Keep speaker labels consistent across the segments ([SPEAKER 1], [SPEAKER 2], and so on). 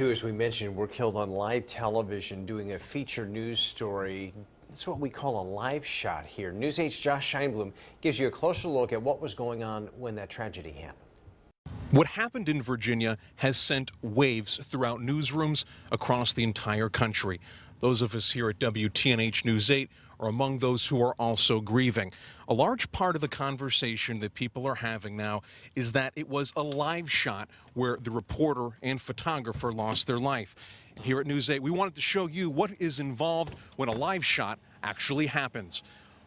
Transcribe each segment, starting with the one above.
[SPEAKER 1] two, as we mentioned, were killed on live television doing a feature news story. It's what we call a live shot here. News 8's Josh Scheinblum gives you a closer look at what was going on when that tragedy happened.
[SPEAKER 2] What happened in Virginia has sent waves throughout newsrooms across the entire country. Those of us here at WTNH News 8 are among those who are also grieving. A large part of the conversation that people are having now is that it was a live shot where the reporter and photographer lost their life. And here at News 8, we wanted to show you what is involved when a live shot actually happens.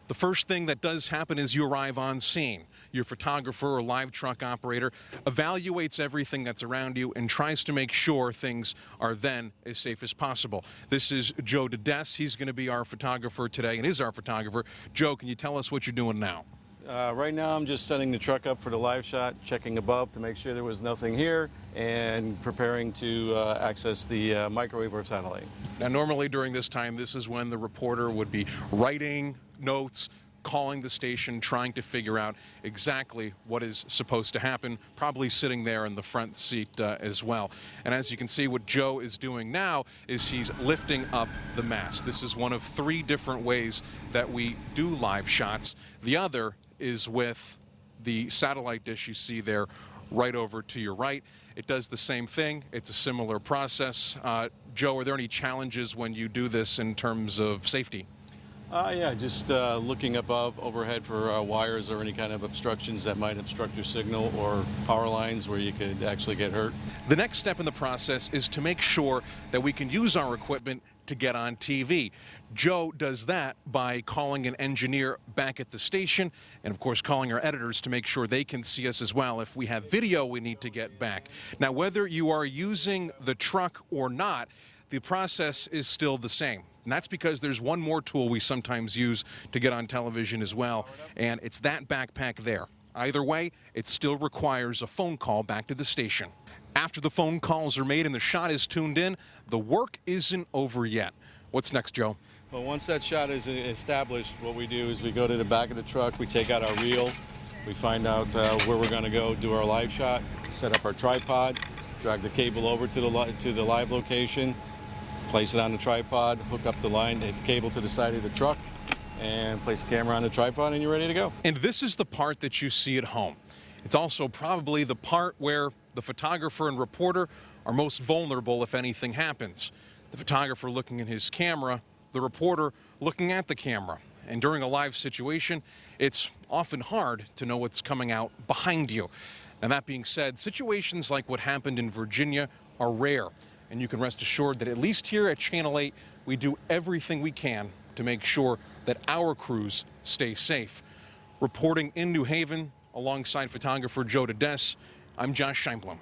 [SPEAKER 2] The first thing that does happen is you arrive on scene. Your photographer or live truck operator evaluates everything that's around you and tries to make sure things are then as safe as possible. This is Joe Dedess. He's going to be our photographer today and is our photographer. Joe, can you tell us what you're doing now?
[SPEAKER 3] Right now I'm just setting the truck up for the live shot, checking above to make sure there was nothing here, and preparing to access the microwave or satellite.
[SPEAKER 2] Now, normally during this time, this is when the reporter would be writing notes, calling the station, trying to figure out exactly what is supposed to happen, probably sitting there in the front seat as well. And as you can see, what Joe is doing now is he's lifting up the mast. This is one of 3 different ways that we do live shots. The other is with the satellite dish you see there right over to your right. It does the same thing. It's a similar process. Joe, are there any challenges when you do this in terms of safety?
[SPEAKER 3] Yeah, just looking above, overhead for wires or any kind of obstructions that might obstruct your signal, or power lines where you could actually get hurt.
[SPEAKER 2] The next step in the process is to make sure that we can use our equipment to get on TV. Joe does that by calling an engineer back at the station and, of course, calling our editors to make sure they can see us as well if we have video we need to get back. Now, whether you are using the truck or not, the process is still the same. And that's because there's one more tool we sometimes use to get on television as well, and it's that backpack there. Either way, it still requires a phone call back to the station. After the phone calls are made and the shot is tuned in, the work isn't over yet. What's next, Joe?
[SPEAKER 3] Well, once that shot is established, what we do is we go to the back of the truck, we take out our reel, we find out where we're going to go do our live shot, set up our tripod, drag the cable over to the live location, place it on the tripod, hook up the cable to the side of the truck, and place the camera on the tripod, and you're ready to go.
[SPEAKER 2] And this is the part that you see at home. It's also probably the part where the photographer and reporter are most vulnerable if anything happens. The photographer looking at his camera, the reporter looking at the camera. And during a live situation, it's often hard to know what's coming out behind you. Now, that being said, situations like what happened in Virginia are rare. And you can rest assured that at least here at Channel 8, we do everything we can to make sure that our crews stay safe. Reporting in New Haven alongside photographer Joe Dedess, I'm Josh Scheinblum.